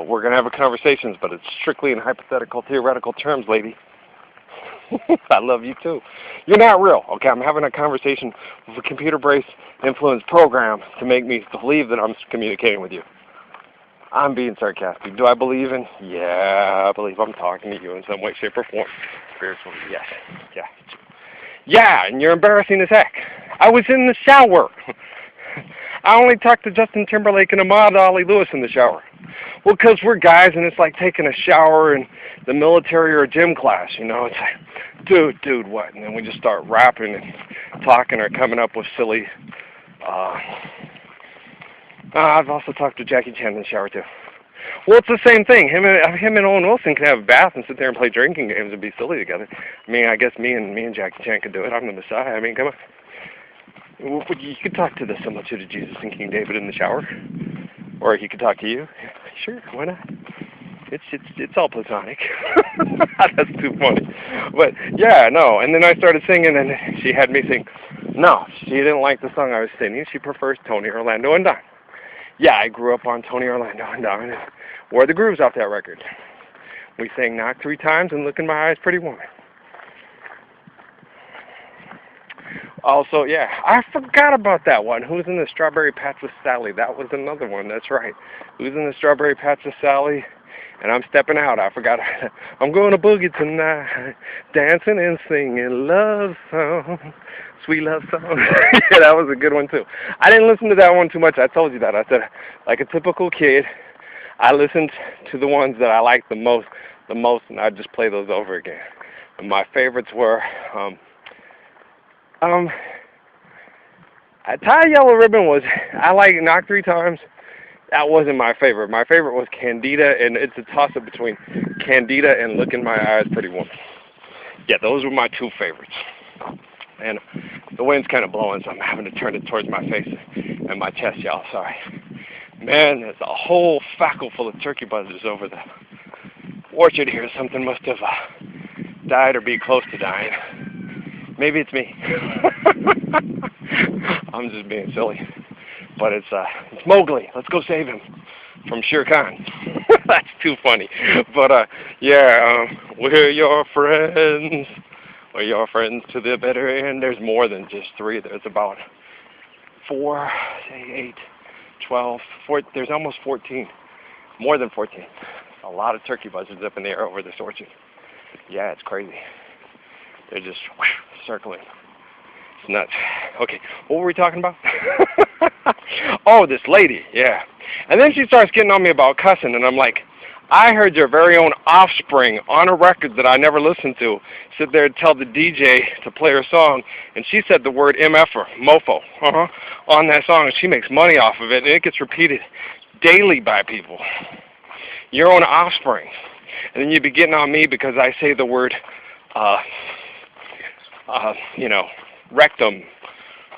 we're going to have a conversation, but it's strictly in hypothetical, theoretical terms, lady. I love you too. You're not real. Okay, I'm having a conversation with a computer-based influence program to make me believe that I'm communicating with you. I'm being sarcastic. Do I believe in? Yeah, I believe I'm talking to you in some way, shape, or form. Spiritually, yes. Yeah. Yeah, and you're embarrassing as heck. I was in the shower. I only talked to Justin Timberlake and Ahmad Ali Lewis in the shower. Well, because we're guys, and it's like taking a shower in the military or a gym class, you know. It's like, dude, what? And then we just start rapping and talking or coming up with silly... I've also talked to Jackie Chan in the shower, too. Well, it's the same thing. Him and Owen Wilson can have a bath and sit there and play drinking games and be silly together. I mean, I guess me and Jackie Chan could do it. I'm the Messiah. I mean, come on. You could talk to the similitude of Jesus and King David in the shower. Or he could talk to you. Sure, why not? It's all platonic. That's too funny. But, yeah, no. And then I started singing, and she had me sing. No, she didn't like the song I was singing. She prefers Tony Orlando and Don. Yeah, I grew up on Tony Orlando and Don, and wore the grooves off that record. We sang Knock 3 times and Look in My Eyes, Pretty Woman. Also, yeah, I forgot about that one. Who's in the Strawberry Patch with Sally? That was another one, that's right. Who's in the Strawberry Patch with Sally? And I'm stepping out. I forgot. I'm going to boogie tonight, dancing and singing love songs, sweet love songs. Yeah, that was a good one, too. I didn't listen to that one too much. I told you that. I said, like a typical kid, I listened to the ones that I liked the most, and I just play those over again. And my favorites were... Tie Yellow Ribbon was, I like Knock 3 times. That wasn't my favorite. My favorite was Candida, and it's a toss-up between Candida and Look in My Eyes, Pretty Woman. Yeah, those were my 2 favorites. And the wind's kind of blowing, so I'm having to turn it towards my face and my chest, y'all. Sorry. Man, there's a whole fackle full of turkey buzzards over the orchard here. Something must have died or be close to dying. Maybe it's me. I'm just being silly. But it's Mowgli. Let's go save him from Shere Khan. That's too funny. But, we're your friends. We're your friends to the bitter end. There's more than just 3. There's about 4, 8, 12, 14. There's almost 14. More than 14. A lot of turkey buzzards up in the air over this orchard. Yeah, it's crazy. They're just circling. It's nuts. Okay, what were we talking about? Oh, this lady, yeah. And then she starts getting on me about cussing, and I'm like, I heard your very own Offspring on a record that I never listened to sit there and tell the DJ to play her song, and she said the word MFer, mofo, on that song, and she makes money off of it, and it gets repeated daily by people. Your own Offspring. And then you'd be getting on me because I say the word, rectum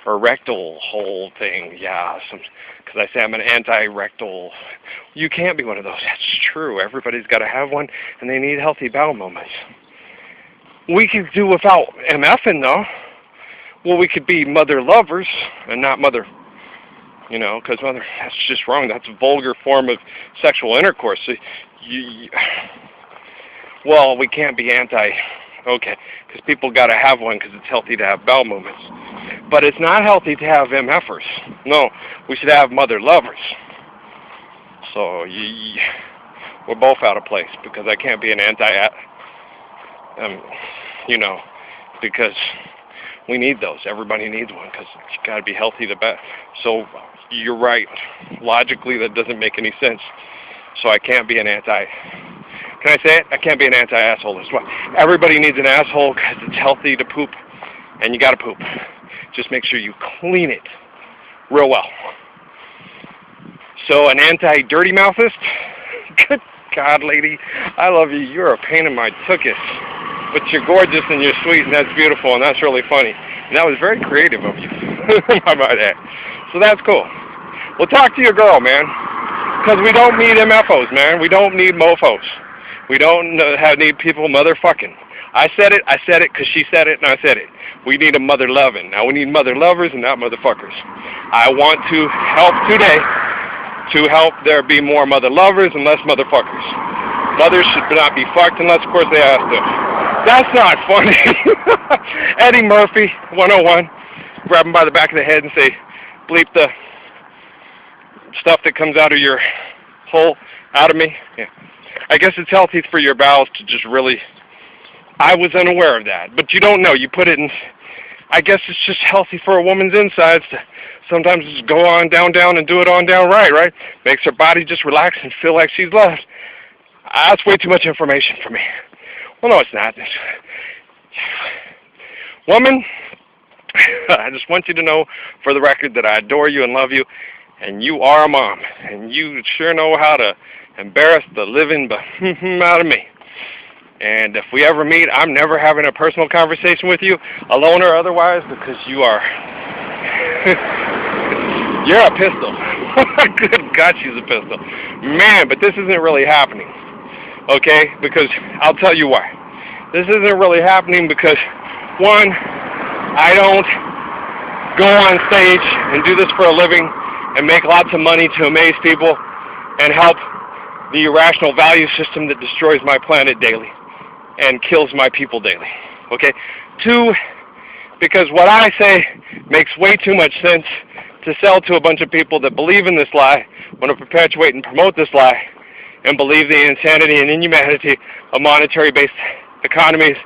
or rectal hole thing. Yeah, because I say I'm an anti-rectal. You can't be one of those. That's true. Everybody's got to have one, and they need healthy bowel movements. We could do without MFing, though. Well, we could be mother lovers and not mother, because mother, that's just wrong. That's a vulgar form of sexual intercourse. So well, we can't be okay, because people got to have one because it's healthy to have bowel movements. But it's not healthy to have MFers. No, we should have mother lovers. So we're both out of place because I can't be an because we need those. Everybody needs one because you got to be healthy to best. So you're right. Logically, that doesn't make any sense. So I can't be an Can I say it? I can't be an anti-asshole as well. Everybody needs an asshole because it's healthy to poop, and you got to poop. Just make sure you clean it real well. So an anti-dirty mouthist? Good God, lady, I love you. You're a pain in my tuchus. But you're gorgeous and you're sweet, and that's beautiful, and that's really funny. And that was very creative of you. How about that? So that's cool. Well, talk to your girl, man. Because we don't need MFOs, man. We don't need mofos. We don't need people motherfucking. I said it because she said it, and I said it. We need a mother loving. Now we need mother lovers and not motherfuckers. I want to help today to help there be more mother lovers and less motherfuckers. Mothers should not be fucked unless, of course, they ask to. That's not funny. Eddie Murphy, 101. Grab him by the back of the head and say, bleep the stuff that comes out of your hole out of me. Yeah. I guess it's healthy for your bowels to just really... I was unaware of that, but you don't know. You put it in... I guess it's just healthy for a woman's insides to sometimes just go on down and do it on down right? Makes her body just relax and feel like she's loved. That's way too much information for me. Well, no, it's not. Woman, I just want you to know for the record that I adore you and love you, and you are a mom, and you sure know how to embarrass the living out of me. And if we ever meet, I'm never having a personal conversation with you, alone or otherwise, because you are... You're a pistol. Good God, she's a pistol. Man, but this isn't really happening. Okay? Because I'll tell you why. This isn't really happening because, one, I don't go on stage and do this for a living and make lots of money to amaze people and help the irrational value system that destroys my planet daily and kills my people daily. Okay? Two, because what I say makes way too much sense to sell to a bunch of people that believe in this lie, want to perpetuate and promote this lie, and believe the insanity and inhumanity of monetary-based economies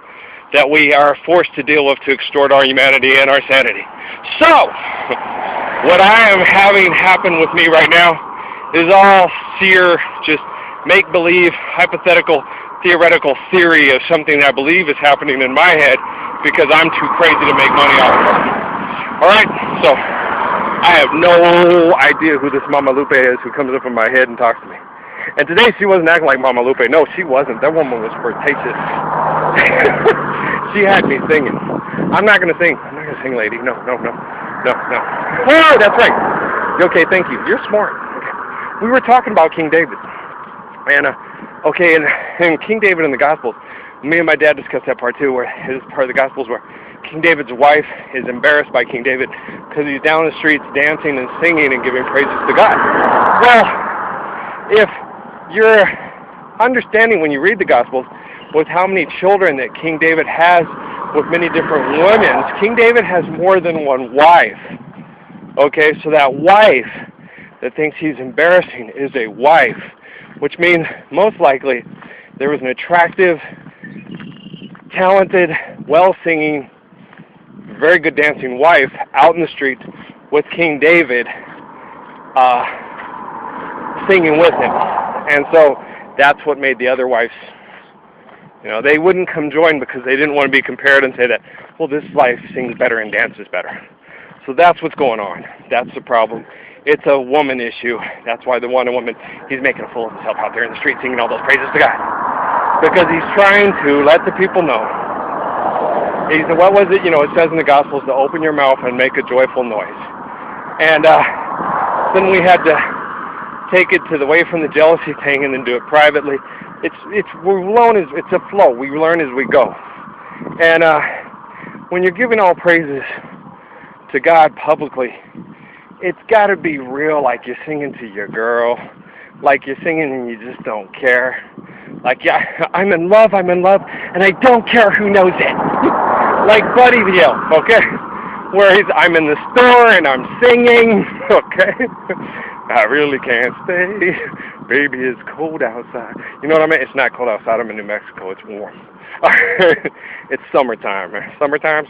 that we are forced to deal with to extort our humanity and our sanity. So, what I am having happen with me right now is all sheer, just make-believe, hypothetical, theoretical theory of something that I believe is happening in my head because I'm too crazy to make money off of it. Alright, so I have no idea who this Mama Lupe is who comes up in my head and talks to me. And today she wasn't acting like Mama Lupe. No, she wasn't. That woman was flirtatious. She had me singing. I'm not going to sing. I'm not going to sing, lady. No. Oh, that's right. Okay, thank you. You're smart. Okay. We were talking about King David. And, and King David in the Gospels, me and my dad discussed that part too, where his part of the Gospels where King David's wife is embarrassed by King David because he's down the streets dancing and singing and giving praises to God. Well, if you're understanding when you read the Gospels with how many children that King David has with many different women, King David has more than one wife. Okay, so that wife that thinks he's embarrassing is a wife, which means most likely there was an attractive, talented, well-singing, very good dancing wife out in the street with King David singing with him. And so that's what made the other wives, they wouldn't come join because they didn't want to be compared and say that, well, this wife sings better and dances better. So that's what's going on. That's the problem. It's a woman issue. That's why the one woman, he's making a fool of himself out there in the street singing all those praises to God. Because he's trying to let the people know. What was it? It says in the Gospels to open your mouth and make a joyful noise. And then we had to take it away from the jealousy thing and then do it privately. It's a flow. We learn as we go. And when you're giving all praises to God publicly, it's got to be real, like you're singing to your girl, like you're singing and you just don't care. Like, yeah, I'm in love, and I don't care who knows it. Like Buddy the Elf, okay? Where I'm in the store and I'm singing, okay? I really can't stay. Baby, it's cold outside. You know what I mean? It's not cold outside. I'm in New Mexico. It's warm. It's summertime. Summertime.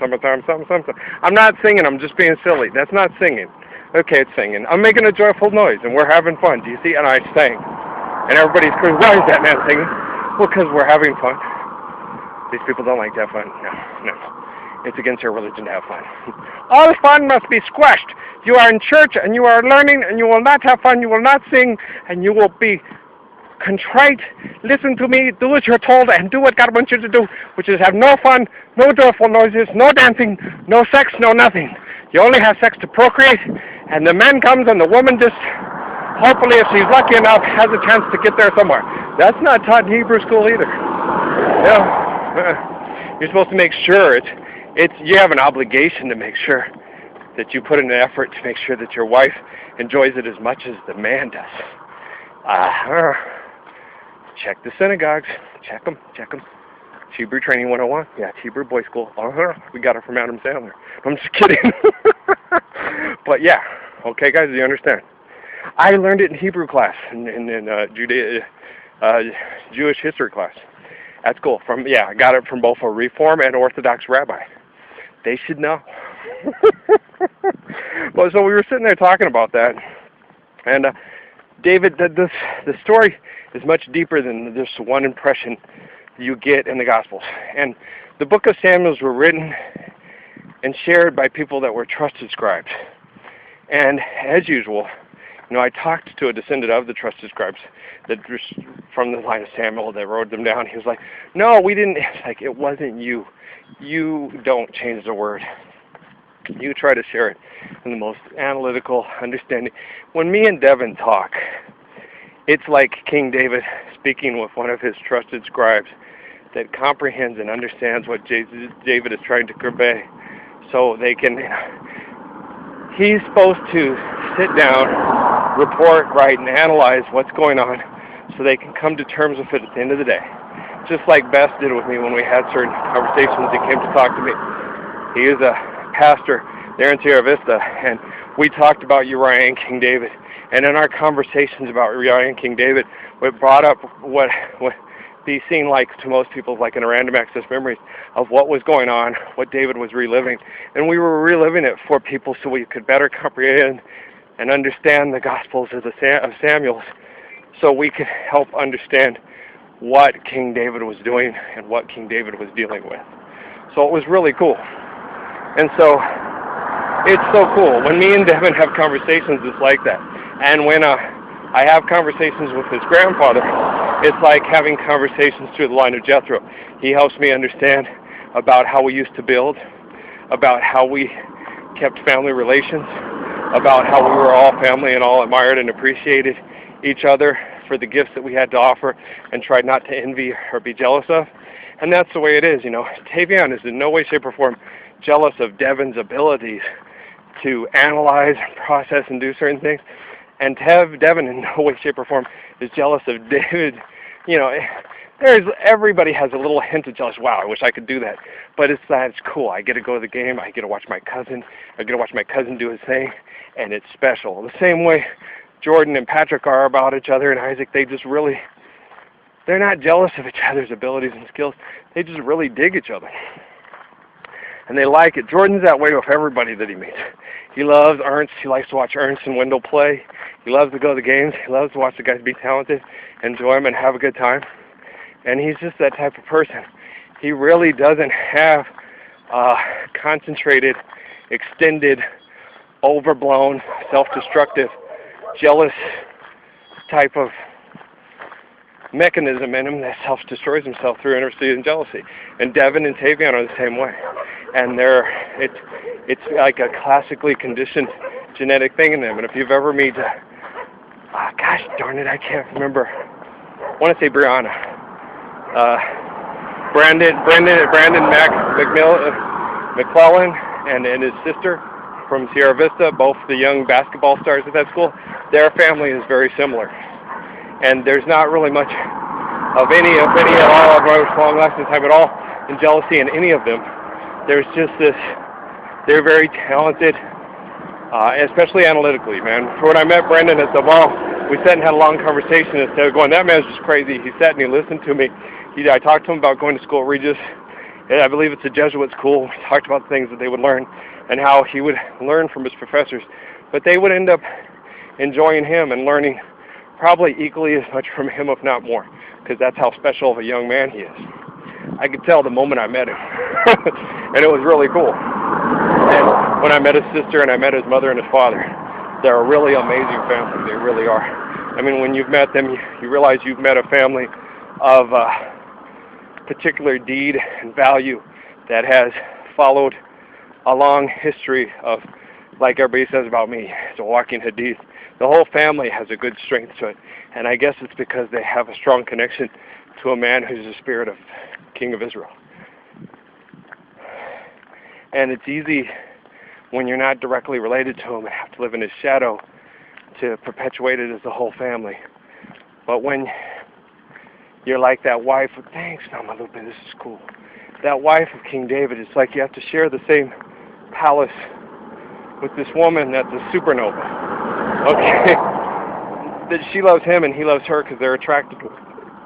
I'm not singing. I'm just being silly. That's not singing. Okay, it's singing. I'm making a joyful noise, and we're having fun. Do you see? And I sing. And everybody's going, why is that man singing? Well, because we're having fun. These people don't like to have fun. No. It's against their religion to have fun. All fun must be squashed. You are in church, and you are learning, and you will not have fun, you will not sing, and you will be contrite. Listen to me, do what you're told, and do what God wants you to do, which is have no fun, no joyful noises, no dancing, no sex, no nothing. You only have sex to procreate, and the man comes, and the woman just, hopefully, if she's lucky enough, has a chance to get there somewhere. That's not taught in Hebrew school either. You're supposed to make sure you have an obligation to make sure that you put in an effort to make sure that your wife enjoys it as much as the man does. Check the synagogues. Check them. Hebrew Training 101. Yeah, it's Hebrew Boys School. We got it from Adam Sandler. I'm just kidding. But yeah, okay, guys, do you understand? I learned it in Hebrew class, in Jewish history class at school. I got it from both a Reform and Orthodox rabbi. They should know. Well, so we were sitting there talking about that, and David, the story is much deeper than just one impression you get in the Gospels. And the book of Samuel were written and shared by people that were trusted scribes. And as usual, I talked to a descendant of the trusted scribes that from the line of Samuel that wrote them down. He was like, "No, we didn't." It's like, it wasn't you. You don't change the word. You try to share it in the most analytical understanding. When me and Devin talk, it's like King David speaking with one of his trusted scribes that comprehends and understands what David is trying to convey, so they can. He's supposed to sit down, report, write, and analyze what's going on, so they can come to terms with it at the end of the day. Just like Bess did with me when we had certain conversations. He came to talk to me. He is a pastor there in Sierra Vista, and we talked about Uriah and King David. And in our conversations about Uriah and King David, we brought up what be seen like to most people like in a random access memories of what was going on, what David was reliving. And we were reliving it for people so we could better comprehend and understand the Gospels of Samuel, so we could help understand what King David was doing and what King David was dealing with. So it was really cool. And so it's so cool when me and Devin have conversations, it's like that. And when I have conversations with his grandfather, it's like having conversations through the line of Jethro. He helps me understand about how we used to build, about how we kept family relations, about how we were all family and all admired and appreciated each other for the gifts that we had to offer and tried not to envy or be jealous of. And that's the way it is, Tavion is in no way, shape, or form jealous of Devin's abilities to analyze, process, and do certain things. And Devin in no way, shape, or form is jealous of David. Everybody has a little hint of jealous. Wow, I wish I could do that. But it's cool. I get to go to the game. I get to watch my cousin. I get to watch my cousin do his thing, and it's special. The same way Jordan and Patrick are about each other, and Isaac, they're not jealous of each other's abilities and skills. They just really dig each other. And they like it. Jordan's that way with everybody that he meets. He loves Ernst. He likes to watch Ernst and Wendell play. He loves to go to the games. He loves to watch the guys be talented, enjoy them, and have a good time. And he's just that type of person. He really doesn't have concentrated, extended, overblown, self-destructive, jealous type of mechanism in him that self-destroys himself through intimacy and jealousy. And Devin and Tavion are the same way. And it's like a classically conditioned genetic thing in them. And if you've ever met, gosh darn it, I can't remember. I want to say Brianna. Brandon McClellan and his sister from Sierra Vista, both the young basketball stars at that school, their family is very similar. And there's not really much of any at all, of long lasting time at all, in jealousy in any of them. There's just this, they're very talented, especially analytically, man. For when I met Brendan at the ball, we sat and had a long conversation instead of going, that man's just crazy. He sat and he listened to me. I talked to him about going to school at Regis. I believe it's a Jesuit school. We talked about the things that they would learn and how he would learn from his professors. But they would end up enjoying him and learning probably equally as much from him, if not more, because that's how special of a young man he is. I could tell the moment I met him, and it was really cool. And when I met his sister and I met his mother and his father, they're a really amazing family. They really are. I mean, when you've met them, you realize you've met a family of particular deed and value that has followed a long history of, like everybody says about me, it's a walking hadith. The whole family has a good strength to it, and I guess it's because they have a strong connection to a man who's the spirit of King of Israel. And it's easy when you're not directly related to him and have to live in his shadow to perpetuate it as a whole family. But when you're like that wife of, thanks, Mama Lupe, this is cool. That wife of King David, it's like you have to share the same palace with this woman that's a supernova. Okay? That she loves him and he loves her because they're attracted to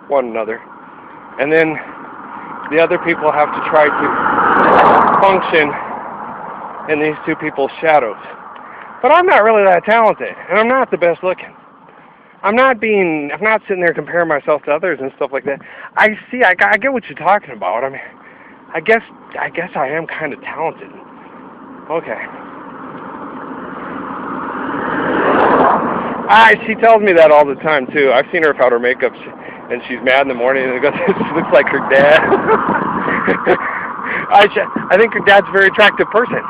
one another. And then the other people have to try to function in these two people's shadows. But I'm not really that talented, and I'm not the best looking. I'm not sitting there comparing myself to others and stuff like that. I get what you're talking about. I mean, I guess I am kind of talented. Okay. She tells me that all the time too. I've seen her without her makeup, and she's mad in the morning, and she looks like her dad. I think her dad's a very attractive person.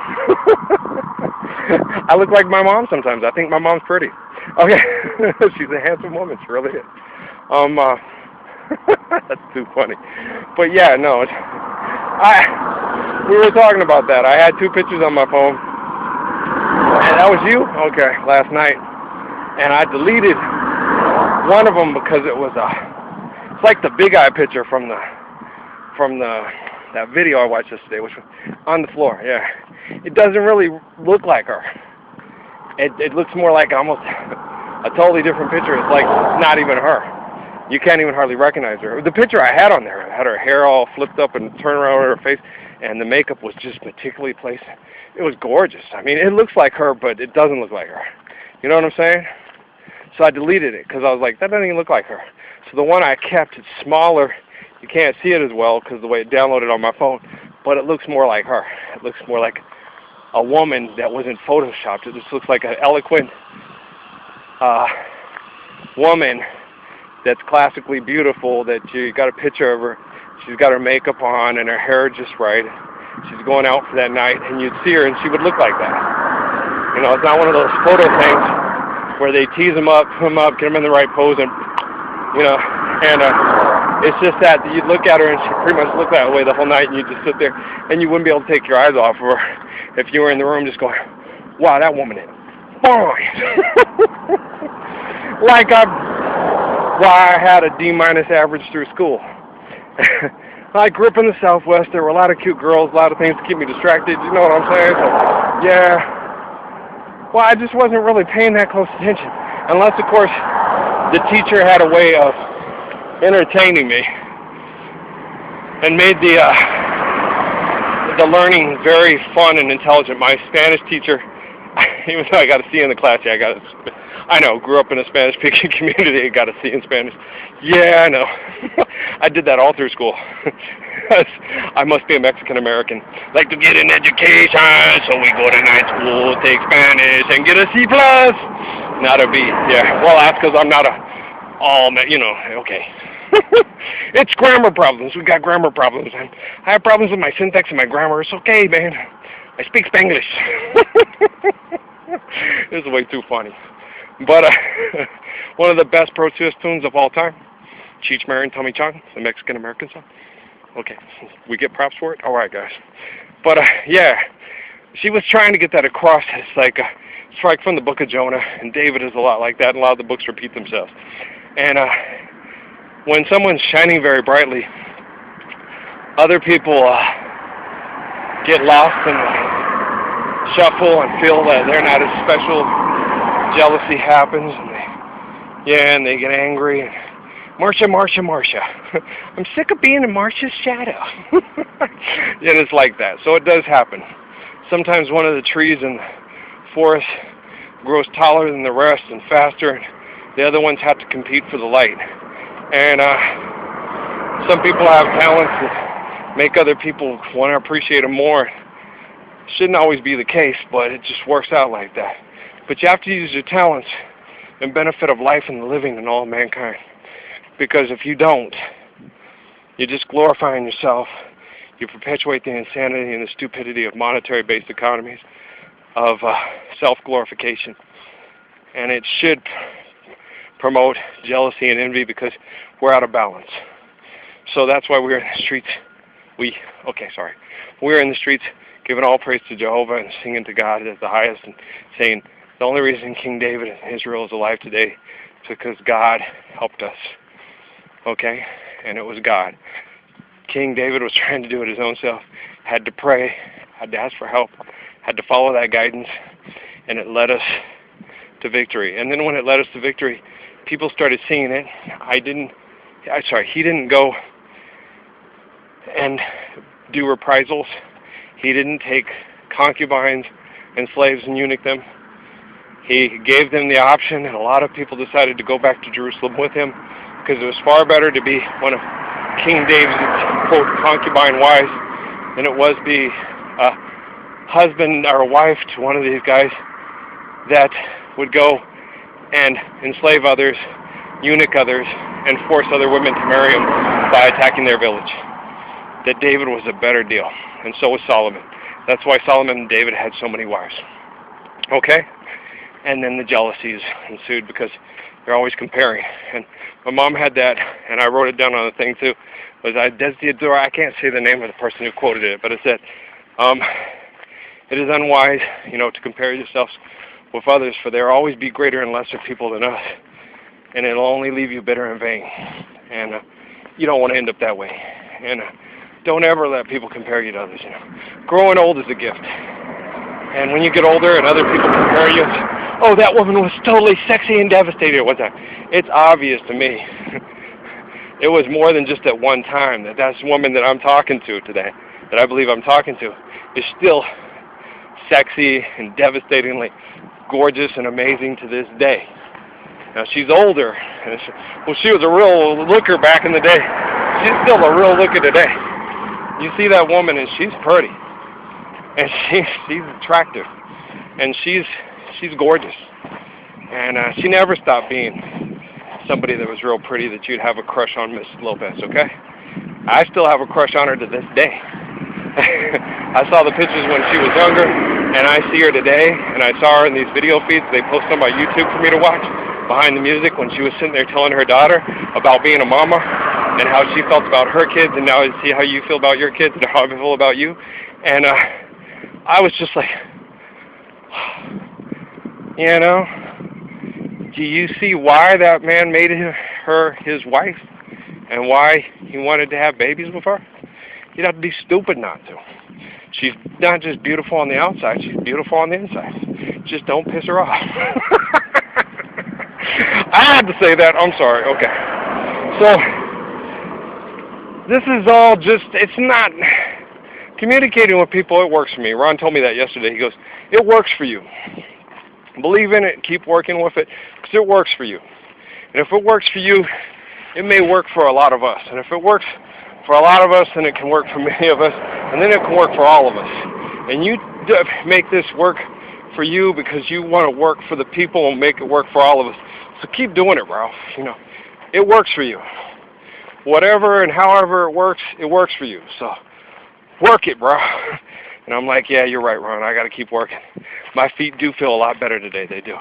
I look like my mom sometimes. I think my mom's pretty. Okay, she's a handsome woman. She really is. That's too funny. But yeah, no. We were talking about that. I had 2 pictures on my phone. And that was you? Okay, last night. And I deleted one of them because it's like the Big Eye picture from that video I watched yesterday, which was on the floor. Yeah, it doesn't really look like her. It looks more like almost a totally different picture. It's like not even her. You can't even hardly recognize her. The picture I had on there had her hair all flipped up and turned around on her face, and the makeup was just meticulously placed. It was gorgeous. I mean, it looks like her, but it doesn't look like her. You know what I'm saying? So I deleted it because I was like, that doesn't even look like her. So the one I kept, it's smaller. You can't see it as well because the way it downloaded on my phone, but it looks more like her. It looks more like a woman that wasn't photoshopped. It just looks like an eloquent woman that's classically beautiful, that you got a picture of her. She's got her makeup on and her hair just right. She's going out for that night, and you'd see her and she would look like that. You know, it's not one of those photo things where they tease them up, put them up, get them in the right pose, and, you know, and it's just that you'd look at her and she pretty much looked that way the whole night, and you'd just sit there and you wouldn't be able to take your eyes off of her if you were in the room just going, wow, that woman is fine. Like I had a D- average through school. I grew up in the Southwest. There were a lot of cute girls, a lot of things to keep me distracted. You know what I'm saying? So, yeah. Well, I just wasn't really paying that close attention. Unless, of course, the teacher had a way of entertaining me and made the learning very fun and intelligent. My Spanish teacher, even though I got a C in the class, I know, grew up in a Spanish-speaking community and got a C in Spanish. Yeah, I know. I did that all through school. I must be a Mexican-American. Like to get an education, so we go to night school, take Spanish, and get a C+. Not a B, yeah. Well, that's because I'm not okay. It's grammar problems. We got grammar problems. And I have problems with my syntax and my grammar. It's okay, man. I speak Spanglish. This is way too funny. But one of the best protest tunes of all time, Cheech Marin, Tommy Chong, the Mexican-American song. Okay, we get props for it? All right, guys. But, yeah, she was trying to get that across. It's like from the book of Jonah, and David is a lot like that, and a lot of the books repeat themselves. And when someone's shining very brightly, other people get lost and shuffle and feel that they're not as special. Jealousy happens, and they get angry. And Marsha. I'm sick of being in Marsha's shadow. And it's like that. So it does happen. Sometimes one of the trees in the forest grows taller than the rest and faster, and the other ones have to compete for the light. And some people have talents that make other people want to appreciate them more. Shouldn't always be the case, but it just works out like that. But you have to use your talents in benefit of life and the living and all mankind. Because if you don't, you're just glorifying yourself. You perpetuate the insanity and the stupidity of monetary-based economies, of self-glorification. And it should promote jealousy and envy because we're out of balance. So that's why we're in the streets. We're in the streets giving all praise to Jehovah and singing to God at the highest and saying, The only reason King David in Israel is alive today is because God helped us. Okay? And it was God. King David was trying to do it his own self, had to pray, had to ask for help, had to follow that guidance, and it led us to victory. And then when it led us to victory, people started seeing it. He didn't go and do reprisals. He didn't take concubines and slaves and eunuch them. He gave them the option, and a lot of people decided to go back to Jerusalem with him because it was far better to be one of King David's, quote, concubine wives than it was be a husband or a wife to one of these guys that would go and enslave others, eunuch others, and force other women to marry him by attacking their village. That David was a better deal, and so was Solomon. That's why Solomon and David had so many wives. Okay? And then the jealousies ensued because they're always comparing. And my mom had that, and I wrote it down on the thing too. I can't say the name of the person who quoted it, but it said, it is unwise, to compare yourselves with others, for there will always be greater and lesser people than us, and it'll only leave you bitter and vain. And you don't want to end up that way. And don't ever let people compare you to others. Growing old is a gift. And when you get older and other people compare you, oh, that woman was totally sexy and devastated at one time. It's obvious to me. It was more than just at one time. That woman that I'm talking to today, that I believe I'm talking to, is still sexy and devastatingly gorgeous and amazing to this day. Now, she's older. And she was a real looker back in the day. She's still a real looker today. You see that woman, and she's pretty. And she's attractive. And she's gorgeous. And she never stopped being somebody that was real pretty that you'd have a crush on, Miss Lopez, okay? I still have a crush on her to this day. I saw the pictures when she was younger, and I see her today, and I saw her in these video feeds they post on my YouTube for me to watch, behind the music, when she was sitting there telling her daughter about being a mama, and how she felt about her kids, and now I see how you feel about your kids, and how I feel about you. And I was just like, do you see why that man made her his wife? And why he wanted to have babies with her? You'd have to be stupid not to. She's not just beautiful on the outside, she's beautiful on the inside. Just don't piss her off. I had to say that, I'm sorry, okay. So, this is all just, it's not, communicating with people, it works for me. Ron told me that yesterday. He goes, it works for you. Believe in it, keep working with it, because it works for you. And if it works for you, it may work for a lot of us. And if it works for a lot of us, then it can work for many of us, and then it can work for all of us. And you make this work for you because you want to work for the people and make it work for all of us. So keep doing it, Ralph. It works for you. Whatever and however it works for you. So work it, bro. And I'm like, yeah, you're right, Ron. I got to keep working. My feet do feel a lot better today. They do.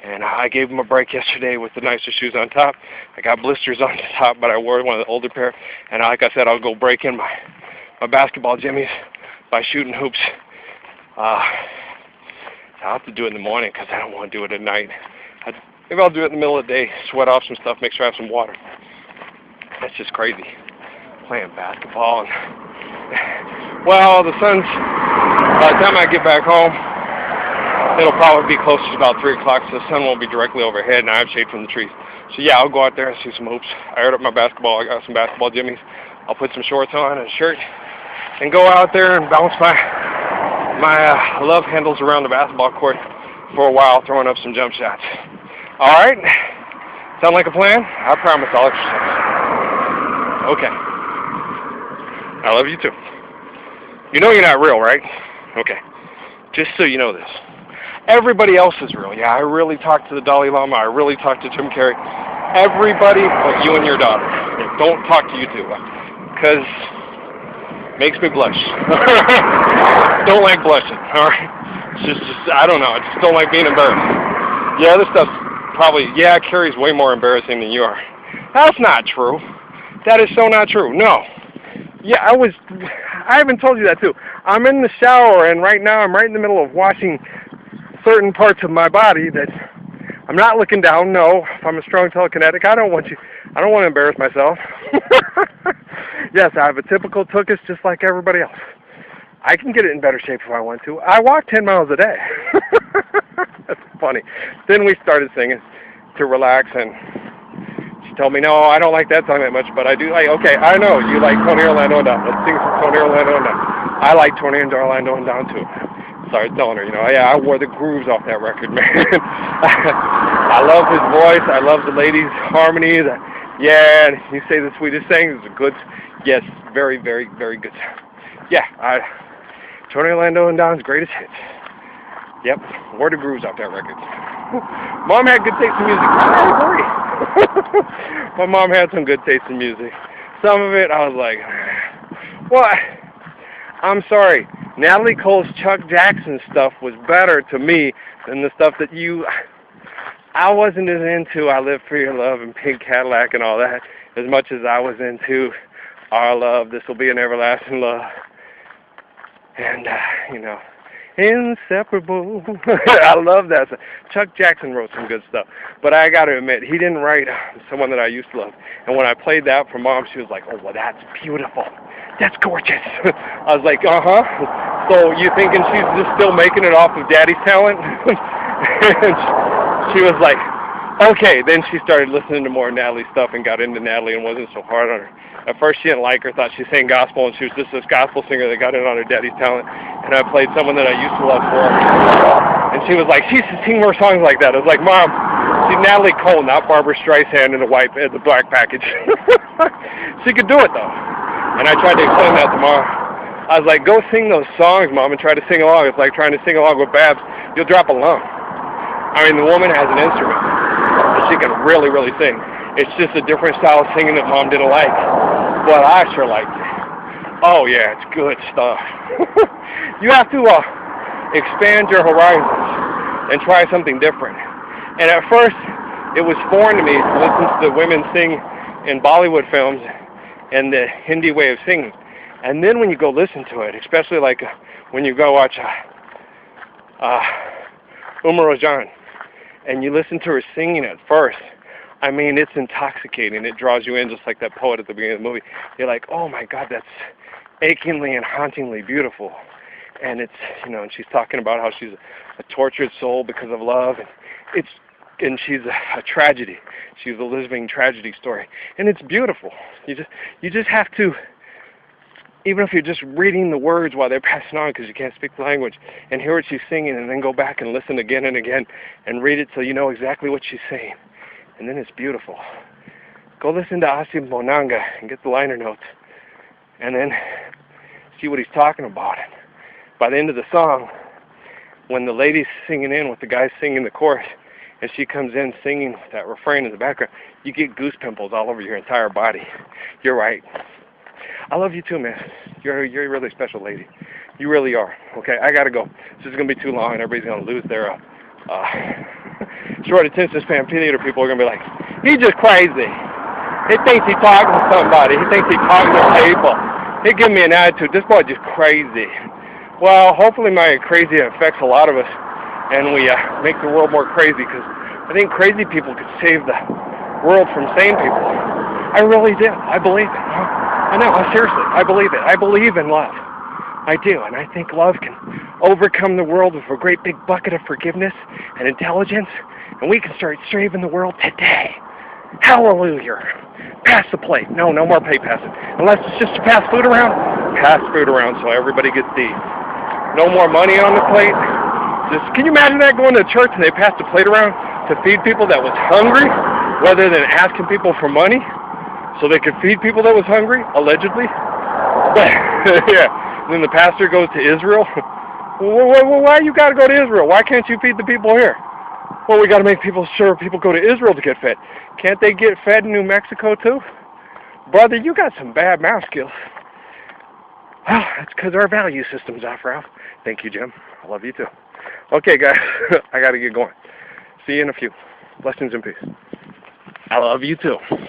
And I gave them a break yesterday with the nicer shoes on top. I got blisters on the top, but I wore one of the older pair. And like I said, I'll go break in my basketball jimmies by shooting hoops. I'll have to do it in the morning because I don't want to do it at night. Maybe I'll do it in the middle of the day, sweat off some stuff, make sure I have some water. That's just crazy, playing basketball. Well, the sun's, by the time I get back home, it'll probably be closer to about 3 o'clock, so the sun won't be directly overhead, and I have shade from the trees. So yeah, I'll go out there and see some hoops. I aired up my basketball. I got some basketball jimmies. I'll put some shorts on and a shirt and go out there and bounce my love handles around the basketball court for a while, throwing up some jump shots. All right? Sound like a plan? I promise I'll exercise. Okay. I love you too. You know you're not real, right? Okay. Just so you know this. Everybody else is real. Yeah, I really talked to the Dalai Lama. I really talked to Jim Carrey. Everybody but you and your daughter. Don't talk to you two. Because it makes me blush. Don't like blushing. All right? It's just, I don't know. I just don't like being embarrassed. Yeah, this stuff's probably, yeah, Carrie's way more embarrassing than you are. That's not true. That is so not true. No. Yeah, I haven't told you that too. I'm in the shower, and right now I'm right in the middle of washing certain parts of my body that I'm not looking down. No, if I'm a strong telekinetic, I don't want to embarrass myself. Yes, I have a typical tuchus just like everybody else. I can get it in better shape if I want to. I walk 10 miles a day. That's funny. Then we started singing to relax, and she told me, no, I don't like that song that much, but I do like, okay, I know, you like Tony Orlando and Down. Let's sing some Tony Orlando and Down. I like Tony and Orlando and Down too. Started telling her, yeah, I wore the grooves off that record, man. I love his voice. I love the ladies' harmonies. Yeah, and you say the sweetest things. It's a good, yes, very, very, very good. Yeah, Tony Orlando and Down's greatest hits. Yep, wore the grooves off that record. Mom had good taste in music. I agree. My mom had some good taste in music. Some of it, I was like, what? I'm sorry. Natalie Cole's Chuck Jackson stuff was better to me than the stuff that I wasn't as into I Live For Your Love and Pink Cadillac and all that as much as I was into Our Love, This Will Be an Everlasting Love. And, Inseparable. I love that. Chuck Jackson wrote some good stuff. But I got to admit, he didn't write someone that I used to love. And when I played that for Mom, she was like, oh, well, that's beautiful. That's gorgeous. I was like, uh-huh. So you thinking she's just still making it off of Daddy's talent? And she was like, okay. Then she started listening to more Natalie stuff and got into Natalie and wasn't so hard on her. At first she didn't like her, thought she sang gospel, and she was just this gospel singer that got in on her daddy's talent. And I played someone that I used to love for her. And she was like, she used to sing more songs like that. I was like, Mom, she's Natalie Cole, not Barbara Streisand in the black package. She could do it, though. And I tried to explain that to Mom. I was like, go sing those songs, Mom, and try to sing along. It's like trying to sing along with Babs. You'll drop a lung. I mean, the woman has an instrument. And she can really, really sing. It's just a different style of singing that Mom didn't like. But I sure liked it. Oh, yeah, it's good stuff. You have to expand your horizons and try something different. And at first, it was foreign to me to listen to the women sing in Bollywood films and the Hindi way of singing. And then when you go listen to it, especially like when you go watch Uma Rajan, and you listen to her singing at first, I mean, it's intoxicating. It draws you in just like that poet at the beginning of the movie. You're like, oh my God, that's achingly and hauntingly beautiful. And it's, and she's talking about how she's a tortured soul because of love. And she's a tragedy. She's a living tragedy story. And it's beautiful. You just have to, even if you're just reading the words while they're passing on because you can't speak the language, and hear what she's singing, and then go back and listen again and again and read it so you know exactly what she's saying. And then it's beautiful. Go listen to Asim Bonanga and get the liner notes. And then see what he's talking about. And by the end of the song, when the lady's singing in with the guy singing the chorus, and she comes in singing with that refrain in the background, you get goose pimples all over your entire body. You're right. I love you too, man. You're a really special lady. You really are. Okay, I gotta go. This is gonna be too long, and everybody's gonna lose their short attention span. Theater people are gonna be like, he's just crazy. He thinks he's talking to somebody. He thinks he's talking to people. He give me an attitude. This boy just crazy. Well, hopefully my crazy affects a lot of us, and we make the world more crazy, because I think crazy people could save the world from sane people. I really do. I believe it. I know. Seriously, I believe it. I believe in love. I do, and I think love can overcome the world with a great big bucket of forgiveness and intelligence, and we can start saving the world today. Hallelujah. Pass the plate. No more plate passing. Unless it's just to pass food around, pass food around so everybody gets to eat. No more money on the plate. Can you imagine that, going to church and they pass the plate around to feed people that was hungry, rather than asking people for money so they could feed people that was hungry, allegedly? Yeah. And then the pastor goes to Israel. Well, why you got to go to Israel? Why can't you feed the people here? Well, we got to make sure people go to Israel to get fed. Can't they get fed in New Mexico too? Brother, you got some bad math skills. Well, that's because our value system's off, Ralph. Thank you, Jim. I love you too. Okay, guys, I got to get going. See you in a few. Blessings and peace. I love you too.